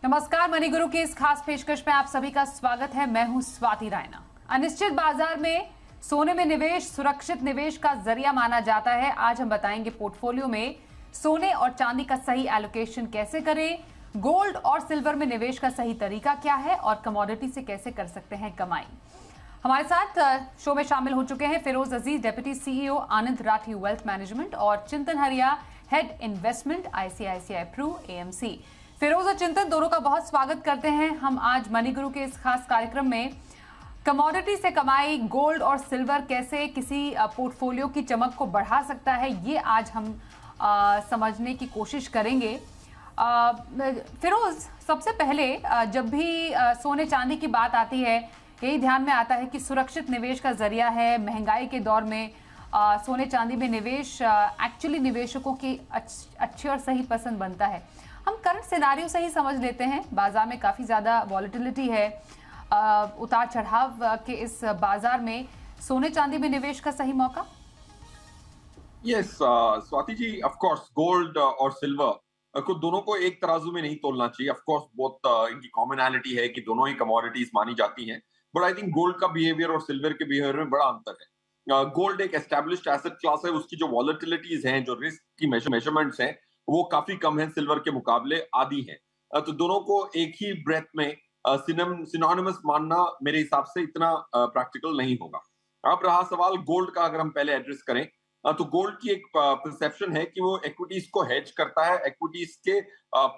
नमस्कार, मनी गुरु की इस खास पेशकश में आप सभी का स्वागत है। मैं हूं स्वाति रायना। अनिश्चित बाजार में सोने में निवेश सुरक्षित निवेश का जरिया माना जाता है। आज हम बताएंगे पोर्टफोलियो में सोने और चांदी का सही एलोकेशन कैसे करें, गोल्ड और सिल्वर में निवेश का सही तरीका क्या है और कमोडिटी से कैसे कर सकते हैं कमाई। हमारे साथ शो में शामिल हो चुके हैं Firoz Aziz, deputy CEO Anand Rathi wealth management, और Chintan Hariya, head investment ICICI Pru AMC. Firoz और चिंतन दोनों का बहुत स्वागत करते हैं। हम आज मनी गुरु के इस खास कार्यक्रम में कमोडिटी से कमाई, गोल्ड और सिल्वर कैसे किसी पोर्टफोलियो की चमक को बढ़ा सकता है, ये आज हम समझने की कोशिश करेंगे। फिरोज, सबसे पहले जब भी सोने चांदी की बात आती है, यही ध्यान में आता है कि सुरक्षित निवेश का जरिया है। महंगाई के दौर में सोने चांदी में निवेश एक्चुअली निवेशकों की अच्छी और सही पसंद बनता है। हम करंट सिनारियो से ही समझ लेते हैं, बाजार में काफी ज्यादा वॉलेटिलिटी है। उतार चढ़ाव के इस बाजार में सोने चांदी में निवेश का सही मौका? Yes Swati ji, of course gold और सिल्वर को दोनों को एक तराजू में नहीं तोलना चाहिए। ऑफ कोर्स बहुत इनकी कॉमनैलिटी है कि दोनों ही कमोडिटीज मानी जाती हैं, बट आई थिंक गोल्ड का बिहेवियर और सिल्वर के बिहेवियर में बड़ा अंतर है। गोल्ड एक एस्टेब्लिश्ड एसेट क्लास है, उसकी जो वॉलेटिलिटीज हैं, जो रिस्क की मेजरमेंट्स हैं, वो काफी कम है, सिल्वर के मुकाबले आधी है। तो दोनों को एक ही ब्रेथ में सिनोनिमस मानना मेरे हिसाब से इतना प्रैक्टिकल नहीं होगा। अब रहा सवाल गोल्ड का, अगर हम पहले एड्रेस करें तो गोल्ड की एक परसेप्शन है कि वो इक्विटीज को हेज करता है, इक्विटीज के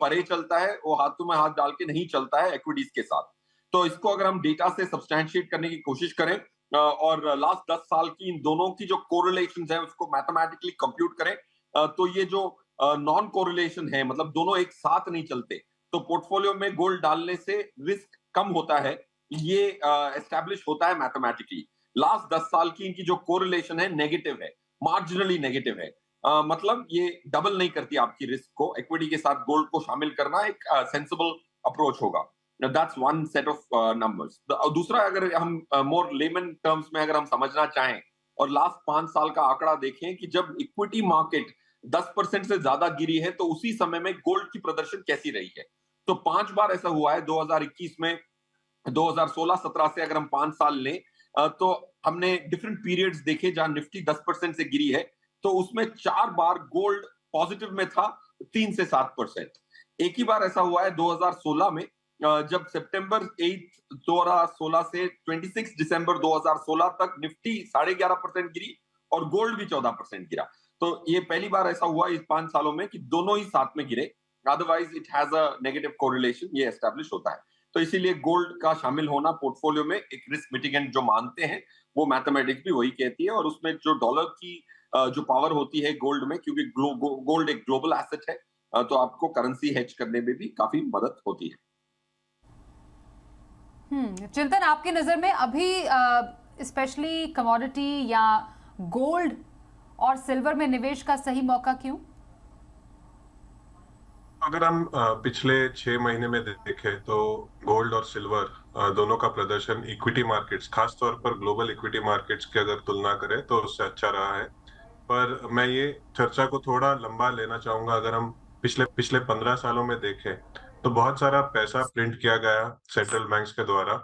परे चलता है, वो हाथों में हाथ डाल के नहीं चलता है इक्विटीज के साथ। तो इसको अगर हम डेटा से सब्सटैंशिएट करने की कोशिश करें और लास्ट 10 साल की इन दोनों की जो कोरिलेशंस है उसको मैथमेटिकली कंप्यूट करें, तो ये जो नॉन कोरिलेशन है, मतलब दोनों एक साथ नहीं चलते, तो पोर्टफोलियो में गोल्ड डालने से रिस्क कम होता है, ये एस्टैब्लिश होता है मैथमेटिकली। लास्ट 10 साल की इनकी जो कोरिलेशन है नेगेटिव है, मार्जिनली नेगेटिव है। मतलब ये डबल नहीं करती आपकी रिस्क को। इक्विटी के साथ गोल्ड को शामिल करना एक सेंसिबल अप्रोच होगा। That's one set of numbers. दूसरा, अगर हम मोर लेमन टर्म्स में अगर हम समझना चाहें और लास्ट 5 साल का आंकड़ा देखें कि जब इक्विटी मार्केट 10% से ज्यादा गिरी है, तो उसी समय में गोल्ड की प्रदर्शन कैसी रही है। तो 5 बार ऐसा हुआ है 2021 में, 2016-17 से अगर हम 5 साल लें तो हमने डिफरेंट पीरियड्स देखे जहां निफ्टी 10% से गिरी है, तो उसमें 4 बार गोल्ड पॉजिटिव में था, 3 से 7%। एक ही बार ऐसा हुआ है 2016 में, जब सितंबर 8 2016 से 26 दिसंबर 2016 तक निफ्टी 11.5% गिरी और गोल्ड भी 14% गिरा। तो ये पहली बार ऐसा हुआ इस 5 सालों में कि दोनों ही साथ में गिरे। Otherwise it has a negative correlation, ये एस्टैब्लिश होता है। तो इसीलिए गोल्ड का शामिल होना पोर्टफोलियो में एक रिस्क मिटिगेंट जो मानते हैं, वो मैथमेटिक्स भी वही कहती है। और उसमें जो डॉलर की जो पावर होती है गोल्ड में, क्योंकि गोल्ड एक ग्लोबल एसेट है, तो आपको करेंसी हेज करने में भी काफी मदद होती है। चिंतन, आपकी नजर में अभी स्पेशली कमोडिटी या गोल्ड और सिल्वर में निवेश का सही मौका क्यों? अगर हम पिछले 6 महीने में देखें तो गोल्ड और सिल्वर दोनों का प्रदर्शन इक्विटी मार्केट्स, खास तौर पर ग्लोबल इक्विटी मार्केट्स की अगर तुलना करें तो उससे अच्छा रहा है। पर मैं ये चर्चा को थोड़ा लंबा लेना चाहूंगा। अगर हम पिछले 15 सालों में देखें तो बहुत सारा पैसा प्रिंट किया गया सेंट्रल बैंक्स के द्वारा।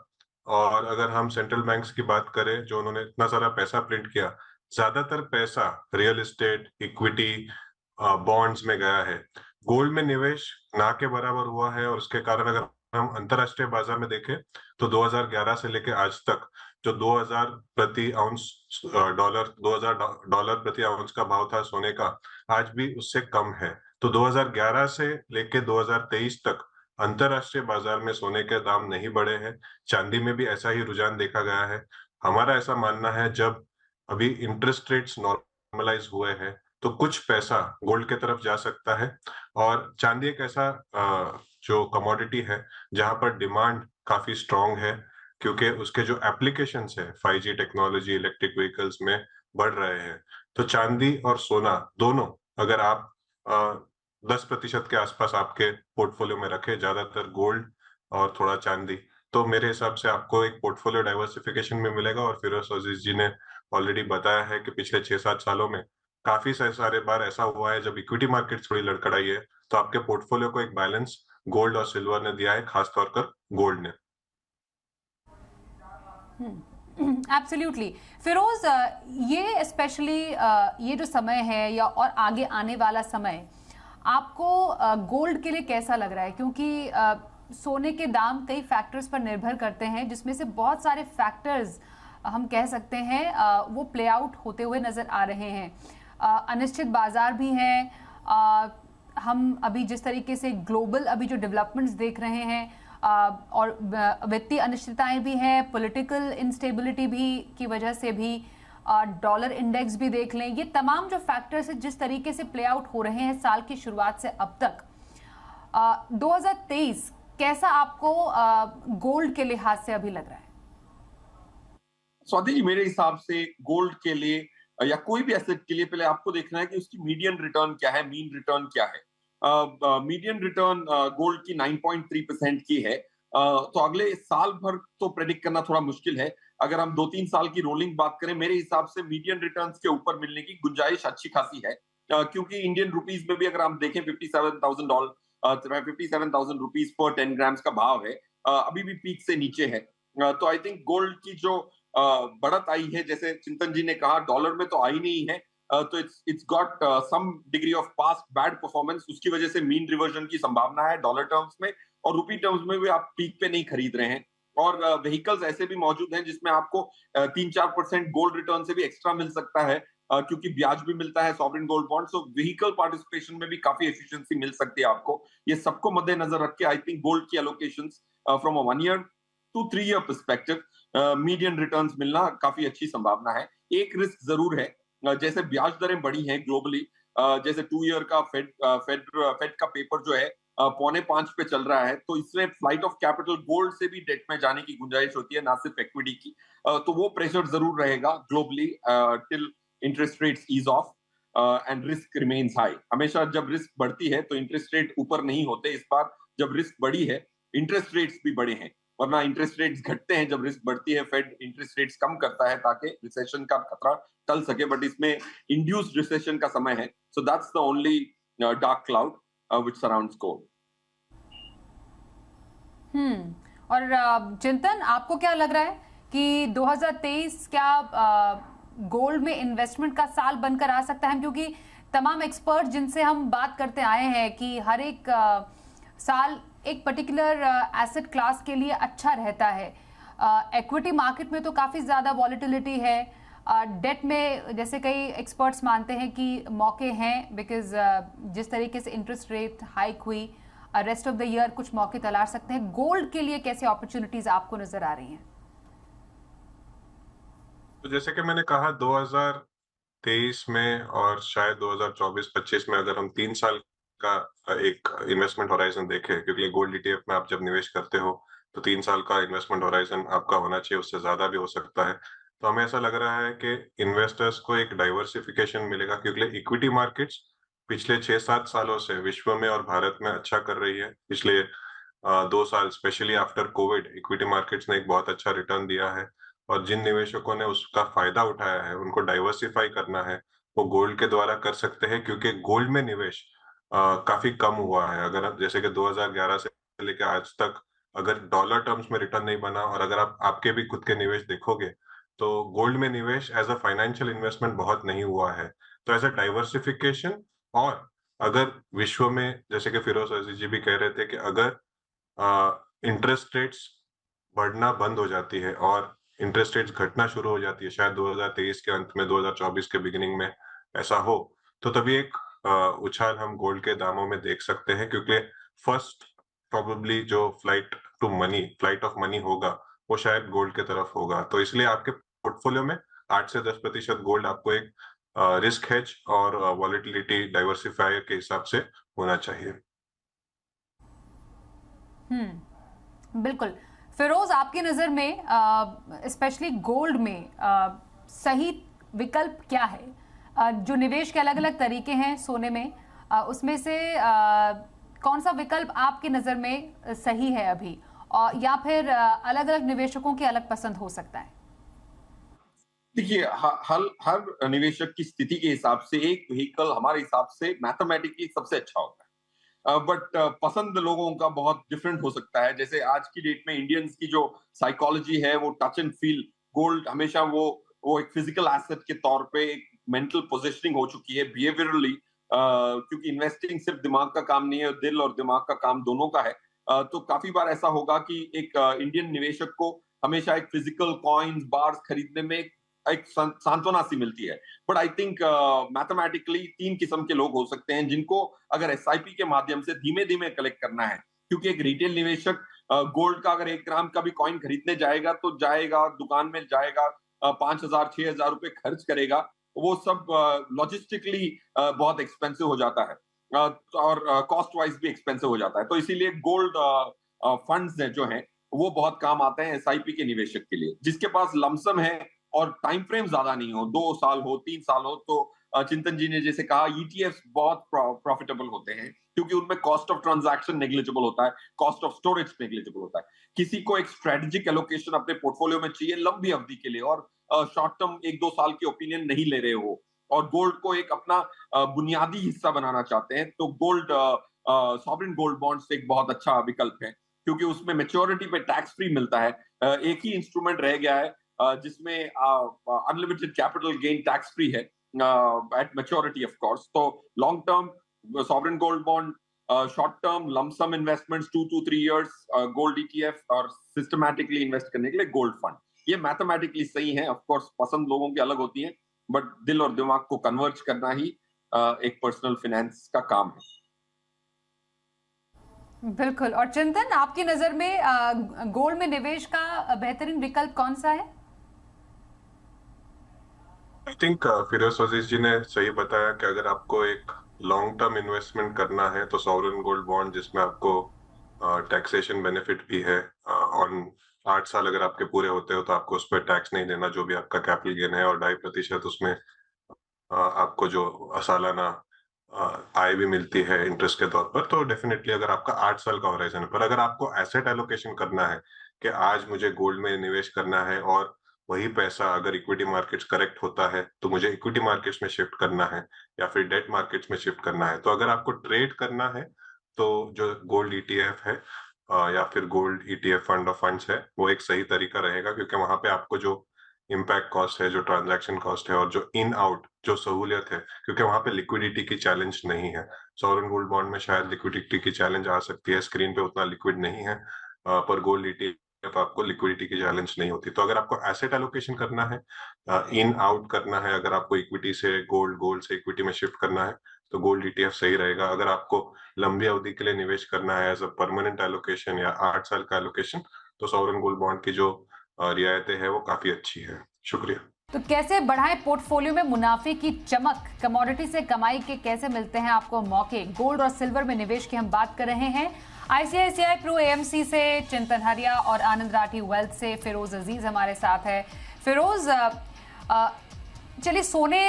और अगर हम सेंट्रल बैंक्स की बात करें, जो उन्होंने इतना सारा पैसा प्रिंट किया, ज्यादातर पैसा रियल एस्टेट, इक्विटी, बॉन्ड्स में गया है। गोल्ड में निवेश ना के बराबर हुआ है। और उसके कारण अगर हम अंतरराष्ट्रीय बाजार में देखें तो 2011 से लेकर आज तक जो 2000 प्रति आउंस डॉलर 2000 डॉलर प्रति आउंस का भाव था सोने का, आज भी उससे कम है। तो 2011 से लेकर 2023 तक अंतरराष्ट्रीय बाजार में सोने के दाम नहीं बढ़े हैं। चांदी में भी ऐसा ही रुझान देखा गया है। हमारा ऐसा मानना है, जब अभी इंटरेस्ट रेट्स नॉर्मलाइज हुए हैं तो कुछ पैसा गोल्ड की तरफ जा सकता है। और चांदी एक ऐसा जो कमोडिटी है जहां पर डिमांड काफी स्ट्रांग है, क्योंकि उसके जो एप्लीकेशंस है 5G टेक्नोलॉजी, इलेक्ट्रिक व्हीकल्स में बढ़ रहे हैं। तो चांदी और सोना दोनों अगर आप 10% के आसपास आपके पोर्टफोलियो में रखें, ज्यादातर गोल्ड और थोड़ा चांदी, तो मेरे हिसाब से आपको एक पोर्टफोलियो डाइवर्सिफिकेशन में मिलेगा। और फिरोज अजीज जी ने ऑलरेडी बताया है कि पिछले 6-7 सालों में काफी सारे बार ऐसा हुआ है जब इक्विटी मार्केट थोड़ी लड़खड़ाई है तो आपके पोर्टफोलियो को एक बैलेंस गोल्ड और सिल्वर ने दिया है, खासतौर पर गोल्ड ने। एब्सोल्युटली। फिरोज, ये स्पेशली ये जो समय है या और आगे आने वाला समय आपको गोल्ड के लिए कैसा लग रहा है? क्योंकि सोने के दाम कई फैक्टर्स पर निर्भर करते हैं, जिसमें से बहुत सारे फैक्टर्स हम कह सकते हैं वो प्ले आउट होते हुए नजर आ रहे हैं। अनिश्चित बाजार भी हैं। हम अभी जिस तरीके से ग्लोबल अभी जो डेवलपमेंट्स देख रहे हैं और वित्तीय अनिश्चितताएं भी हैं, पॉलिटिकल इंस्टेबिलिटी भी की वजह से भी, डॉलर इंडेक्स भी देख लें, ये तमाम जो फैक्टर्स हैं जिस तरीके से प्ले आउट हो रहे हैं साल की शुरुआत से अब तक, 2023 कैसा आपको गोल्ड के लिहाज से अभी लग रहा है? स्वाति जी, मेरे हिसाब से गोल्ड के लिए या कोई भी एसेट के लिए पहले आपको देखना है कि उसकी मीडियन रिटर्न क्या है, मीन रिटर्न क्या है। मीडियन रिटर्न गोल्ड की 9.3% की है। तो अगले साल भर तो प्रेडिक्ट करना थोड़ा मुश्किल है। अगर हम 2-3 साल की रोलिंग बात करें, मेरे हिसाब से मीडियन रिटर्न्स के ऊपर मिलने की गुंजाइश अच्छी खासी है। क्योंकि इंडियन रुपीज में भी अगर हम देखें $57,000 पर 10 ग्राम्स का भाव है, अभी भी पीक से नीचे है। तो आई थिंक गोल्ड की जो बढ़त आई है, जैसे चिंतन जी ने कहा, डॉलर में तो आई नहीं है, तो it's got some degree of past bad performance, उसकी वजह से मीन रिवर्जन की संभावना है डॉलर टर्म्स में, और रुपी टर्म्स में भी आप पीक पे नहीं खरीद रहे हैं। और व्हीकल्स ऐसे भी मौजूद हैं जिसमें आपको 3-4% गोल्ड रिटर्न से भी एक्स्ट्रा मिल सकता है, क्योंकि ब्याज भी मिलता है सॉवरेन गोल्ड बॉन्ड। सो व्हीकल पार्टिसिपेशन में भी काफी एफिशिएंसी मिल सकती है आपको। ये सबको मद्देनजर रख के आई थिंक गोल्ड की allocations from a 1 year to 3 year perspective median returns मिलना काफी अच्छी संभावना है। एक रिस्क जरूर है, जैसे ब्याज दरें बढ़ी हैं ग्लोबली, जैसे 2 ईयर का फेड का पेपर जो है 4.25 पे चल रहा है, तो इसमें फ्लाइट ऑफ कैपिटल गोल्ड से भी डेट में जाने की गुंजाइश होती है, ना सिर्फ इक्विटी की। तो वो प्रेशर जरूर रहेगा globally till interest rates ease off and risk remains high. हमेशा जब रिस्क बढ़ती है तो इंटरेस्ट रेट ऊपर नहीं होते। इस बार जब रिस्क बढ़ी है, इंटरेस्ट रेट्स भी बढ़े हैं, वरना इंटरेस्ट रेट्स घटते हैं जब रिस्क बढ़ती है। फेड इंटरेस्ट रेट्स कम करता है ताकि रिसेशन का खतरा टल सके, बट इसमें इंड्यूस्ड रिसेशन का समय है। So that's the only dark cloud which surrounds gold. और चिंतन, आपको क्या लग रहा है कि 2023 क्या गोल्ड में इन्वेस्टमेंट का साल बनकर आ सकता है? क्योंकि तमाम एक्सपर्ट जिनसे हम बात करते आए हैं कि हर एक साल एक पर्टिकुलर एसेट क्लास के लिए अच्छा रहता है। इक्विटी मार्केट में तो काफ़ी ज़्यादा वॉलेटिलिटी है। डेट में जैसे कई एक्सपर्ट्स मानते हैं कि मौके हैं, बिकॉज जिस तरीके से इंटरेस्ट रेट हाइक हुई, रेस्ट ऑफ द ईयर कुछ मौके तलाश सकते हैं। गोल्ड के लिए कैसे अपॉर्चुनिटीज आपको नजर आ रही हैं? तो जैसे कि मैंने कहा, 2023 में और शायद 2024-25 में अगर हम 3 साल का एक इन्वेस्टमेंट होराइजन देखें, क्योंकि गोल्ड ईटीएफ में आप जब निवेश करते हो तो 3 साल का इन्वेस्टमेंट होराइजन आपका होना चाहिए, उससे ज्यादा भी हो सकता है। तो हमें ऐसा लग रहा है कि इन्वेस्टर्स को एक डाइवर्सिफिकेशन मिलेगा, क्योंकि इक्विटी मार्केट्स पिछले 6-7 सालों से विश्व में और भारत में अच्छा कर रही है। पिछले 2 साल specially after Covid equity markets ने एक बहुत अच्छा रिटर्न दिया है, और जिन निवेशकों ने उसका फायदा उठाया है, उनको डाइवर्सिफाई करना है, वो गोल्ड के द्वारा कर सकते हैं, क्योंकि गोल्ड में निवेश काफी कम हुआ है। अगर आप जैसे कि 2011 से लेकर आज तक अगर डॉलर टर्म्स में रिटर्न नहीं बना, और अगर आप आपके भी खुद के निवेश देखोगे तो गोल्ड में निवेश एज अ फाइनेंशियल इन्वेस्टमेंट बहुत नहीं हुआ है। तो एज अ डाइवर्सिफिकेशन, और अगर विश्व में जैसे कि फिरोज अजीज जी भी कह रहे थे कि अगर इंटरेस्ट रेट्स बढ़ना बंद हो जाती है और इंटरेस्ट रेट्स घटना शुरू हो जाती है, शायद 2023 के अंत में 2024 के बिगिनिंग में ऐसा हो, तो तभी एक उछाल हम गोल्ड के दामों में देख सकते हैं, क्योंकि फर्स्ट प्रोबेबली जो फ्लाइट ऑफ मनी होगा वो शायद गोल्ड के तरफ होगा। तो इसलिए आपके पोर्टफोलियो में 8 से 10% गोल्ड आपको एक रिस्क हेज और वॉलेटिलिटी डाइवर्सिफायर के हिसाब से होना चाहिए। बिल्कुल। फिरोज, आपकी नजर में स्पेशली गोल्ड में सही विकल्प क्या है? जो निवेश के अलग अलग तरीके हैं सोने में, उसमें से कौन सा विकल्प आपकी नजर में सही है अभी, और या फिर अलग अलग निवेशकों की अलग पसंद हो सकता है? देखिए, हर निवेशक की स्थिति के हिसाब से एक व्हीकल हमारे हिसाब से मैथमेटिकली सबसे अच्छा होता है। बट पसंद लोगों का बहुत डिफरेंट हो सकता है। जैसे आज की डेट में इंडियंस की जो साइकोलॉजी है वो टच एंड फील, गोल्ड हमेशा वो एक फिजिकल एसेट के तौर पे एक मेंटल पोजिशनिंग हो चुकी है बिहेवियरली, क्योंकि इन्वेस्टिंग सिर्फ दिमाग का काम नहीं है, दिल और दिमाग का काम दोनों का है। तो काफी बार ऐसा होगा कि एक इंडियन निवेशक को हमेशा एक फिजिकल कॉइन्स बार्स खरीदने में एक सांत्वना सी मिलती है। बट आई थिंक मैथमेटिकली 3 किस्म के लोग हो सकते हैं जिनको अगर एसआईपी के माध्यम से धीमे धीमे कलेक्ट करना है, क्योंकि एक रिटेल निवेशक गोल्ड का अगर 1 ग्राम का भी कॉइन खरीदने जाएगा तो जाएगा दुकान में, जाएगा 5,000 6,000 रुपए खर्च करेगा, वो सब लॉजिस्टिकली बहुत एक्सपेंसिव हो जाता है, और कॉस्ट वाइज भी एक्सपेंसिव हो जाता है। तो इसीलिए गोल्ड फंड्स जो हैं वो बहुत काम आते हैं एसआईपी के निवेशक के लिए, जिसके पास लमसम है और टाइम फ्रेम ज्यादा नहीं हो, 2 साल हो 3 साल हो, तो चिंतन जी ने जैसे कहा ईटीएफ बहुत प्रॉफिटेबल होते हैं, क्योंकि उनमें कॉस्ट ऑफ ट्रांजैक्शन नेग्लिजिबल होता है, कॉस्ट ऑफ स्टोरेज नेग्लिजिबल होता है। किसी को एक स्ट्रेटेजिक एलोकेशन अपने पोर्टफोलियो में चाहिए लंबी अवधि के लिए, और शॉर्ट टर्म 1-2 साल की ओपिनियन नहीं ले रहे हो, और गोल्ड को एक अपना बुनियादी हिस्सा बनाना चाहते हैं, तो गोल्ड सॉवरेन गोल्ड बॉन्ड्स एक बहुत अच्छा विकल्प है, क्योंकि उसमें मेच्योरिटी पे टैक्स फ्री मिलता है। एक ही इंस्ट्रूमेंट रह गया है जिसमें unlimited capital gain tax free है एट मैच्योरिटी ऑफ कोर्स। तो long term sovereign gold bond, short term lump sum investments 2 to 3 years gold ETF, और सिस्टमैटिकली इन्वेस्ट करने के लिए गोल्ड फंड। ये मैथमेटिकली सही है। ऑफ कोर्स पसंद लोगों की अलग होती है, बट दिल और दिमाग को कन्वर्ज करना ही एक पर्सनल फाइनेंस का काम है। बिल्कुल। और चिंतन, आपकी नजर में गोल्ड में निवेश का बेहतरीन विकल्प कौन सा है? आई थिंक फिरोज अजीज जी ने सही बताया कि अगर आपको एक लॉन्ग टर्म इन्वेस्टमेंट करना है तो सॉवरेन गोल्ड बॉन्ड, जिसमें आपको टैक्सेशन बेनिफिट भी है, ऑन 8 साल अगर आपके पूरे होते हो तो आपको उस पर टैक्स नहीं देना, जो भी आपका कैपिटल गेन है, और 2.5% उसमें आपको जो सालाना आय भी मिलती है इंटरेस्ट के तौर पर। तो डेफिनेटली अगर आपका 8 साल का होराइजन है, पर अगर आपको एसेट एलोकेशन करना है कि आज मुझे गोल्ड में निवेश करना है और वही पैसा अगर इक्विटी मार्केट्स करेक्ट होता है तो मुझे इक्विटी मार्केट्स में शिफ्ट करना है या फिर डेट मार्केट्स में शिफ्ट करना है, तो अगर आपको ट्रेड करना है तो जो गोल्ड ईटीएफ है या फिर gold ETF fund of funds है, वो एक सही तरीका रहेगा, क्योंकि वहां पे आपको जो इम्पैक्ट कॉस्ट है, जो ट्रांजैक्शन कॉस्ट है, और जो इन आउट जो सहूलियत है, क्योंकि वहां पे लिक्विडिटी की चैलेंज नहीं है। सॉवरेन गोल्ड बॉन्ड में शायद लिक्विडिटी की चैलेंज आ सकती है, स्क्रीन पे उतना लिक्विड नहीं है, पर गोल्ड ईटीएफ आपको लिक्विडिटी की चैलेंज नहीं होती। तो अगर आपको एसेट एलोकेशन करना है, इन आउट करना है, अगर आपको इक्विटी से गोल्ड, गोल्ड से इक्विटी में शिफ्ट करना है, तो गोल्ड ईटीएफ सही रहेगा। अगर आपको लंबी अवधि के लिए निवेश करना है एज अ परमानेंट एलोकेशन या 8 साल का एलोकेशन, तो सॉवरेन गोल्ड बॉन्ड की जो रियायतें हैं वो काफी अच्छी है। शुक्रिया। तो कैसे बढ़ाएं पोर्टफोलियो में मुनाफे की चमक? कमोडिटी से कमाई के कैसे मिलते हैं आपको मौके? गोल्ड और सिल्वर में निवेश की हम बात कर रहे हैं। आईसीआईसीआई प्रू एएमसी से चिंतन हरिया और आनंद राठी वेल्थ से फिरोज अजीज हमारे साथ है। फिरोज, चलिए, सोने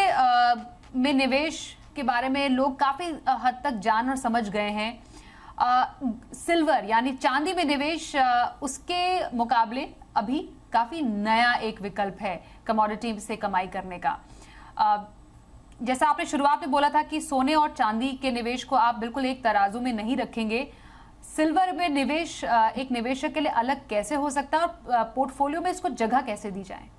में निवेश के बारे में लोग काफी हद तक जान और समझ गए हैं। सिल्वर यानी चांदी में निवेश उसके मुकाबले अभी काफी नया एक विकल्प है कमोडिटी से कमाई करने का। जैसा आपने शुरुआत में बोला था कि सोने और चांदी के निवेश को आप बिल्कुल एक तराजू में नहीं रखेंगे, सिल्वर में निवेश एक निवेशक के लिए अलग कैसे हो सकता है और पोर्टफोलियो में इसको जगह कैसे दी जाए?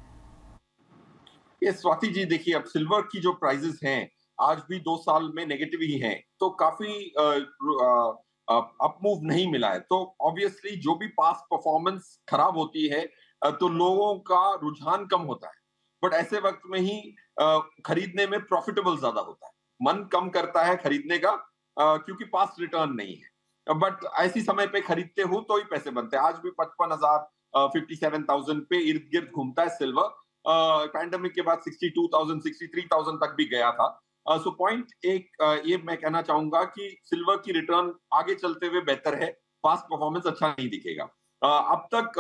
ये स्वाति जी, देखिए, अब सिल्वर की जो प्राइसेस हैं आज भी 2 साल में नेगेटिव ही हैं, तो काफी अप मूव नहीं मिला है। तो ऑब्वियसली जो भी पास्ट परफॉर्मेंस खराब होती है तो लोगों का रुझान कम होता है, बट ऐसे वक्त में ही खरीदने में प्रॉफिटेबल ज्यादा होता है, मन कम करता है खरीदने का, क्योंकि पास्ट रिटर्न नहीं है। बट ऐसी समय पे खरीदते हो तो ही पैसे बनते हैं। आज भी 55,000 57,000 पे इर्द गिर्द घूमता है सिल्वर। पैंडेमिक के बाद 62,000 63,000 तक भी गया था। सो पॉइंट एक ये मैं कहना चाहूंगा कि सिल्वर की रिटर्न आगे चलते हुए बेहतर है, पास्ट परफॉर्मेंस अच्छा नहीं दिखेगा। अब तक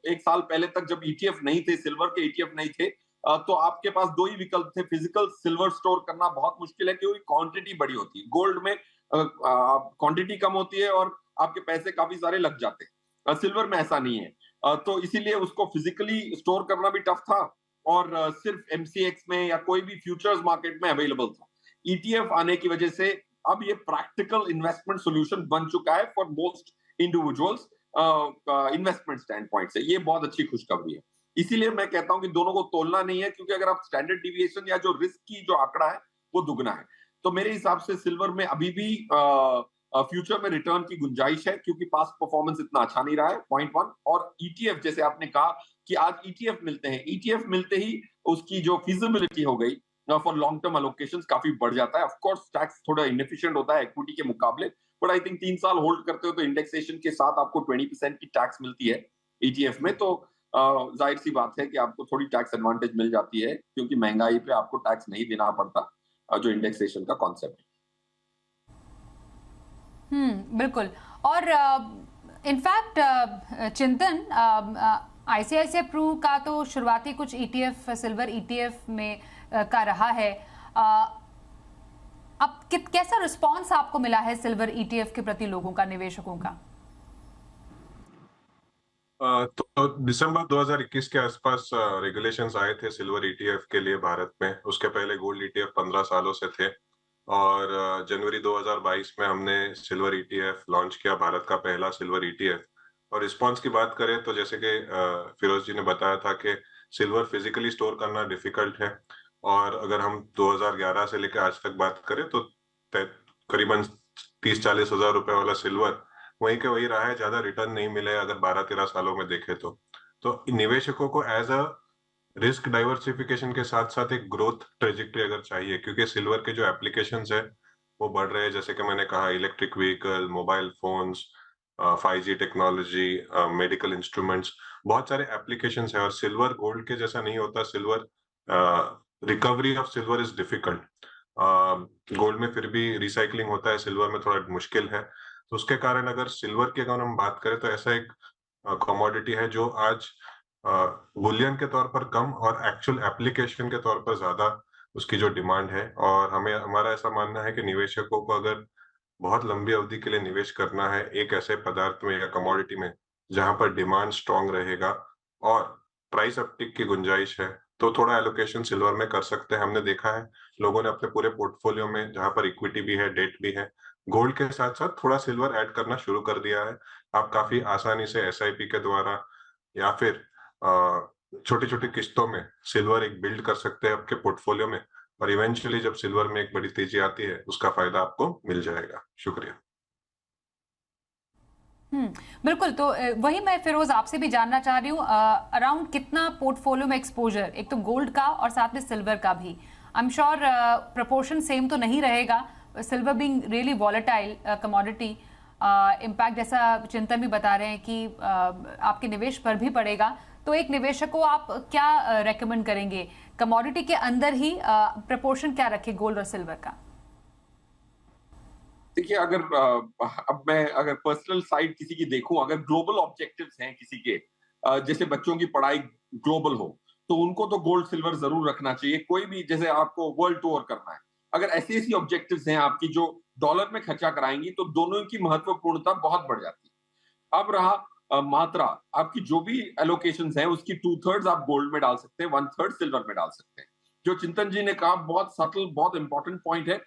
1 साल पहले तक जब ईटीएफ नहीं थे, सिल्वर के ईटीएफ नहीं थे, तो आपके पास 2 ही विकल्प थे। फिजिकल सिल्वर स्टोर करना बहुत मुश्किल है क्योंकि क्वांटिटी बड़ी होती है, गोल्ड में क्वांटिटी कम होती है और आपके पैसे काफी सारे लग जाते हैं। सिल्वर में ऐसा नहीं है, तो इसीलिए उसको फिजिकली स्टोर करना भी टफ था, और सिर्फ एमसीएक्स में या कोई भी फ्यूचर्स मार्केट में अवेलेबल था। ईटीएफ आने की वजह से अब ये प्रैक्टिकल इन्वेस्टमेंट सोल्यूशन बन चुका है for most individuals investment stand point से। ये बहुत अच्छी खुशखबरी है। इसीलिए मैं कहता हूं कि दोनों को तोलना नहीं है, क्योंकि अगर आप स्टैंडर्ड डिविएशन या जो रिस्क की जो आंकड़ा है वो दुगना है, तो मेरे हिसाब से सिल्वर में अभी भी फ्यूचर में रिटर्न की गुंजाइश है, क्योंकि पास्ट परफॉर्मेंस इतना अच्छा नहीं रहा है, पॉइंट वन। और ईटीएफ, जैसे आपने कहा कि आज ईटीएफ मिलते हैं, ईटीएफ मिलते ही उसकी जो फिजिबिलिटी हो गई फॉर लॉन्ग टर्म एलोकेशंस काफी बढ़ जाता है। ऑफ कोर्स टैक्स थोड़ा इनएफिशिएंट होता है इक्विटी के मुकाबले, बट आई थिंक 3 साल होल्ड करते हो तो इंडेक्सेशन के साथ आपको 20% की टैक्स मिलती है ईटीएफ में, तो जाहिर सी बात है कि आपको थोड़ी टैक्स एडवांटेज मिल जाती है, क्योंकि महंगाई पे आपको टैक्स नहीं देना पड़ता, जो इंडेक्सेशन का कॉन्सेप्ट है। बिल्कुल। और इनफैक्ट चिंतन, आईसीआईसीआई प्रू का तो शुरुआती कुछ ईटीएफ सिल्वर ईटीएफ में का रहा है, अब कैसा रिस्पांस आपको मिला है सिल्वर ईटीएफ के प्रति लोगों का, निवेशकों का? तो दिसंबर 2021 के आसपास रेगुलेशंस आए थे सिल्वर ईटीएफ के लिए भारत में। उसके पहले गोल्ड ईटीएफ 15 सालों से थे, और जनवरी 2022 में हमने सिल्वर ईटीएफ लॉन्च किया, भारत का पहला सिल्वर ईटीएफ। और रिस्पांस की बात करें तो जैसे कि फिरोज जी ने बताया था कि सिल्वर फिजिकली स्टोर करना डिफिकल्ट है, और अगर हम 2011 से लेकर आज तक बात करें तो करीबन 30-40 हजार रुपए वाला सिल्वर वहीं के वही रहा है, ज्यादा रिटर्न नहीं मिले अगर 12-13 सालों में देखें तो निवेशकों को एज अ रिस्क डाइवर्सिफिकेशन के साथ साथ एक ग्रोथ ट्रेजेक्टरी अगर चाहिए, क्योंकि सिल्वर के जो एप्लीकेशंस है वो बढ़ रहे हैं, जैसे कि मैंने कहा electric vehicle, mobile phones, 5G technology, medical instruments, बहुत सारे एप्लीकेशंस है। और सिल्वर गोल्ड के जैसा नहीं होता, silver recovery of silver is difficult. Gold में फिर भी रिसाइकलिंग होता है, सिल्वर में थोड़ा मुश्किल है। तो उसके कारण अगर सिल्वर की अगर हम बात करें तो ऐसा एक कमोडिटी है जो आज बुलियन के तौर पर कम और एक्चुअल एप्लीकेशन के तौर पर ज्यादा उसकी जो डिमांड है। और हमारा ऐसा मानना है कि निवेशकों को अगर बहुत लंबी अवधि के लिए निवेश करना है एक ऐसे पदार्थ में या कमोडिटी में जहां पर डिमांड स्ट्रांग रहेगा और प्राइस अपटिक की गुंजाइश है, तो थोड़ा एलोकेशन सिल्वर में कर सकते हैं। हमने देखा है लोगों ने अपने पूरे पोर्टफोलियो में, जहां पर इक्विटी भी है, डेट भी है, गोल्ड के साथ साथ थोड़ा सिल्वर ऐड करना शुरू कर दिया है। आप काफी आसानी से एसआईपी के द्वारा या फिर छोटी छोटी किस्तों में सिल्वर एक बिल्ड कर सकते हैं आपके पोर्टफोलियो में, और इवेंचुअली जब सिल्वर में एक बड़ी तेजी आती है उसका फायदा आपको मिल जाएगा। शुक्रिया। बिल्कुल। तो वही मैं फिरोज आपसे भी जानना चाह रही हूँ, अराउंड कितना पोर्टफोलियो में एक्सपोजर, एक तो गोल्ड का और साथ में सिल्वर का भी, I am sure proportion same तो नहीं रहेगा, silver being really volatile commodity, impact जैसा चिंतन भी बता रहे हैं कि आपके निवेश पर भी पड़ेगा। तो एक निवेशक को आप क्या रेकमेंड करेंगे, कमोडिटी के अंदर ही प्रोपोर्शन क्या रखे गोल्ड और सिल्वर का? देखिए, अब मैं अगर पर्सनल साइड किसी की देखूं, अगर ग्लोबल ऑब्जेक्टिव्स हैं किसी के, जैसे बच्चों की पढ़ाई ग्लोबल हो, तो उनको तो गोल्ड सिल्वर जरूर रखना चाहिए। कोई भी, जैसे आपको वर्ल्ड टूर करना है, अगर ऐसी ऑब्जेक्टिव्स हैं आपकी जो डॉलर में खर्चा कराएंगी, तो दोनों की महत्वपूर्णता बहुत बढ़ जाती है। अब रहा मात्रा, आपकी जो भी एलोकेशंस हैं उसकी 2/3 आप गोल्ड में डाल सकते हैं, 1/3 सिल्वर में डाल सकते हैं। जो चिंतन जी ने कहा बहुत सटल, बहुत इंपॉर्टेंट पॉइंट है,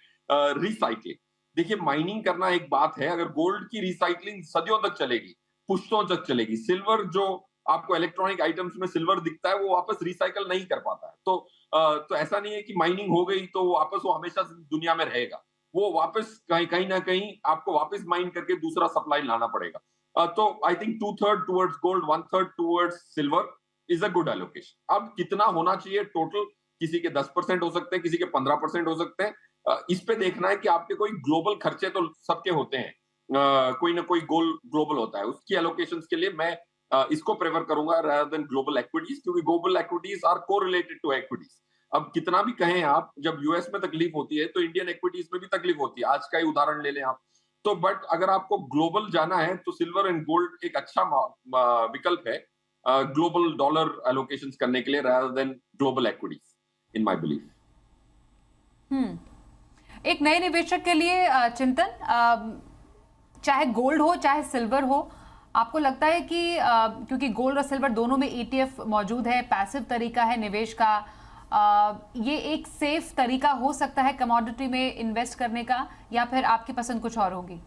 रिसाइकलिंग। देखिए, माइनिंग करना एक बात है, अगर गोल्ड की रिसाइकलिंग सदियों तक चलेगी, पुश्तों तक चलेगी, सिल्वर जो आपको इलेक्ट्रॉनिक आइटम्स में सिल्वर दिखता है वो वापस रिसाइकल नहीं कर पाता है। तो ऐसा नहीं है कि माइनिंग हो गई तो वापस वो हमेशा दुनिया में रहेगा, वो वापस कहीं ना कहीं आपको वापस माइन करके दूसरा सप्लाई लाना पड़ेगा। तो I think 2/3 towards gold, 1/3 towards silver is a good allocation. अब कितना होना चाहिए टोटल, किसी के 10% हो सकते हैं, किसी के 15% हो सकते हैं। इस पे देखना है कि आपके कोई ग्लोबल खर्चे तो सबके होते हैं, कोई ना कोई गोल ग्लोबल होता है, उसकी एलोकेशंस के लिए मैं इसको प्रेफर करूंगा rather than ग्लोबल एक्विटीज, क्योंकि global equities are correlated to equities. अब कितना भी कहें आप, जब यूएस में तकलीफ होती है तो इंडियन एक्विटीज में भी तकलीफ होती है, आज का ही उदाहरण ले लें आप। तो बट अगर आपको ग्लोबल जाना है तो सिल्वर एंड गोल्ड एक अच्छा विकल्प है ग्लोबल डॉलर एलोकेशंस करने के लिए rather than global equities, in my belief. एक नए निवेशक के लिए चिंतन, चाहे गोल्ड हो चाहे सिल्वर हो, आपको लगता है कि क्योंकि गोल्ड और सिल्वर दोनों में ईटीएफ मौजूद है, पैसिव तरीका है निवेश का, ये एक सेफ तरीका हो सकता है कमोडिटी में इन्वेस्ट करने का, या फिर आपकी पसंद कुछ और होगी?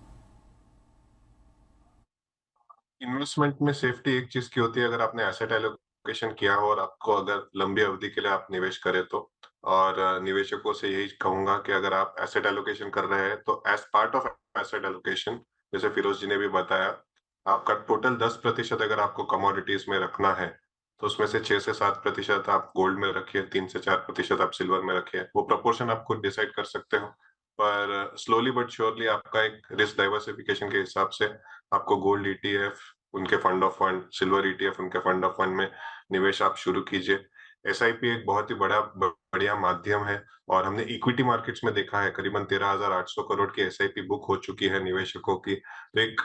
इन्वेस्टमेंट में सेफ्टी एक चीज की होती है, अगर आपने एसेट एलोकेशन किया हो और आपको अगर लंबी अवधि के लिए आप निवेश करें तो। और निवेशकों से यही कहूंगा कि अगर आप एसेट एलोकेशन कर रहे हैं तो as part of asset allocation, जैसे फिरोज जी ने भी बताया, आपका टोटल 10% अगर आपको कमोडिटीज में रखना है तो उसमें से 6 से 7% आप गोल्ड में रखिए, 3 से 4% आप सिल्वर में रखिए। वो प्रोपोर्शन आप खुद डिसाइड कर सकते हो, पर स्लोली बट श्योरली आपका एक रिस्क डाइवर्सिफिकेशन के हिसाब से आपको गोल्ड ईटीएफ, उनके fund of fund, silver ETF, उनके फंड ऑफ फंड में निवेश आप शुरू कीजिए। एसआईपी एक बहुत ही बढ़िया माध्यम है और हमने इक्विटी मार्केट्स में देखा है करीबन 13,800 करोड़ की एसआईपी बुक हो चुकी है निवेशकों की। तो एक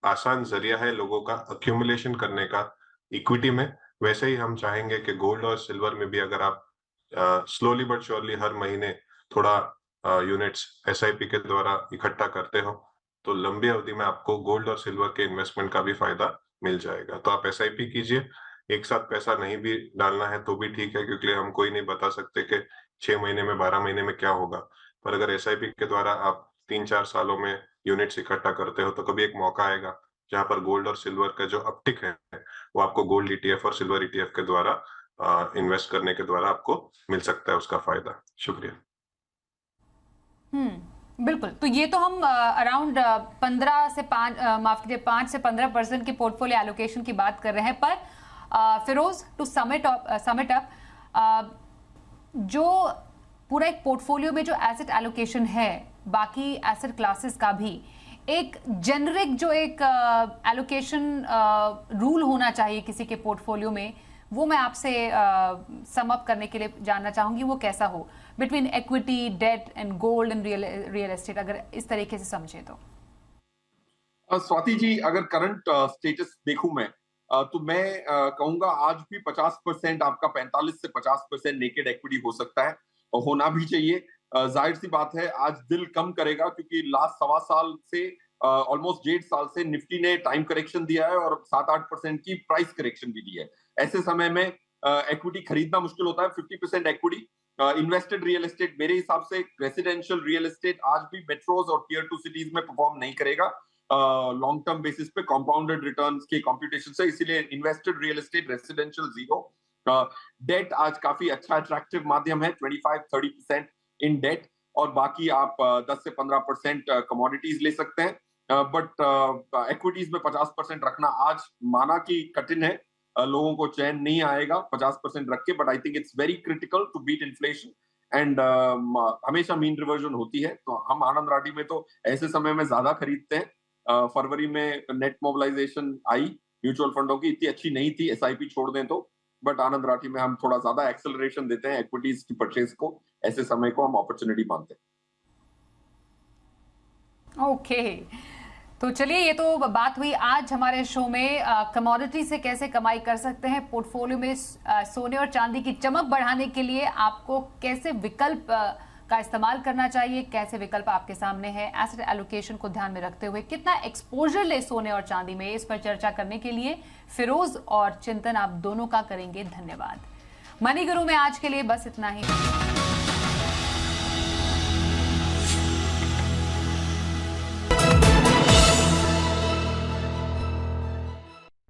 आसान जरिया है लोगों का अक्यूमुलेशन करने का इक्विटी में। वैसे ही हम चाहेंगे कि गोल्ड और सिल्वर में भी अगर आप स्लोली बट श्योरली हर महीने थोड़ा यूनिट्स एसआईपी के द्वारा इकट्ठा करते हो तो लंबी अवधि में आपको गोल्ड और सिल्वर के इन्वेस्टमेंट का भी फायदा मिल जाएगा। तो आप एसआईपी कीजिए, एक साथ पैसा नहीं भी डालना है तो भी ठीक है, क्योंकि हम कोई नहीं बता सकते कि 6 महीने में 12 महीने में क्या होगा। पर अगर एसआईपी के द्वारा आप 3-4 सालों में यूनिट्स इकट्ठा करते हो तो कभी एक मौका आएगा जहां पर गोल्ड और सिल्वर का जो अपटिक है वो आपको गोल्ड ईटीएफ और सिल्वर ईटीएफ के द्वारा इन्वेस्ट करने के द्वारा आपको मिल सकता है उसका फायदा। शुक्रिया। बिल्कुल। तो ये तो हम अराउंड 15 से 15% के पोर्टफोलियो एलोकेशन की बात कर रहे हैं। पर फिरोज, टू समिट अप, जो पूरा एक पोर्टफोलियो में जो एसेट एलोकेशन है बाकी एसेट क्लासेस का भी एक जेनरिक जो एक एलोकेशन रूल होना चाहिए किसी के पोर्टफोलियो में, वो मैं आपसे सम अप करने के लिए जानना चाहूंगी। वो कैसा हो between equity, debt and gold and real estate, अगर इस तरीके से समझे तो। स्वाति जी, अगर करंट स्टेटस देखूं मैं तो मैं कहूंगा आज भी 50% आपका 45 से 50% नेकेड इक्विटी हो सकता है और होना भी चाहिए। जाहिर सी बात है आज दिल कम करेगा क्योंकि लास्ट 1.25 साल से ऑलमोस्ट 1.5 साल से निफ्टी ने टाइम करेक्शन दिया है और 7-8% की प्राइस करेक्शन भी दी है। ऐसे समय में इक्विटी खरीदना मुश्किल होता है। 50% इक्विटी, इन्वेस्टेड रियल एस्टेट, मेरे हिसाब से रेसिडेंशियल रियल एस्टेट आज भी मेट्रोज और टियर 2 सिटीज में परफॉर्म नहीं करेगा लॉन्ग टर्म बेसिस पे कंपाउंडेड रिटर्न्स के कंप्यूटेशन से, इसीलिए invested real estate, residential zero. Debt आज काफी अच्छा अट्रैक्टिव माध्यम है, 25-30% इन डेट, और बाकी आप 10 से 15% कमोडिटीज ले सकते हैं। बट इक्विटीज में 50% रखना आज माना कि कठिन है, लोगों को चैन नहीं आएगा 50% रख के, but I think it's very critical to beat inflation and हमेशा मीन रिवर्जन होती है। तो हम आनंद राठी में तो ऐसे समय में ज्यादा खरीदते हैं। फरवरी में नेट मोबिलाइजेशन आई म्यूचुअल फंडों की, इतनी अच्छी नहीं थी, एसआईपी छोड़ दें तो, बट आनंद राठी में हम थोड़ा ज्यादा एक्सेलरेशन देते हैं इक्विटीज की परचेज को। ऐसे समय को हम अपॉर्चुनिटी मानते हैं। ओके, तो चलिए, ये तो बात हुई आज हमारे शो में कमोडिटी से कैसे कमाई कर सकते हैं। पोर्टफोलियो में सोने और चांदी की चमक बढ़ाने के लिए आपको कैसे विकल्प का इस्तेमाल करना चाहिए, कैसे विकल्प आपके सामने है, एसेट एलोकेशन को ध्यान में रखते हुए कितना एक्सपोजर ले सोने और चांदी में, इस पर चर्चा करने के लिए फिरोज और चिंतन आप दोनों का करेंगे धन्यवाद। मनी गुरु में आज के लिए बस इतना ही।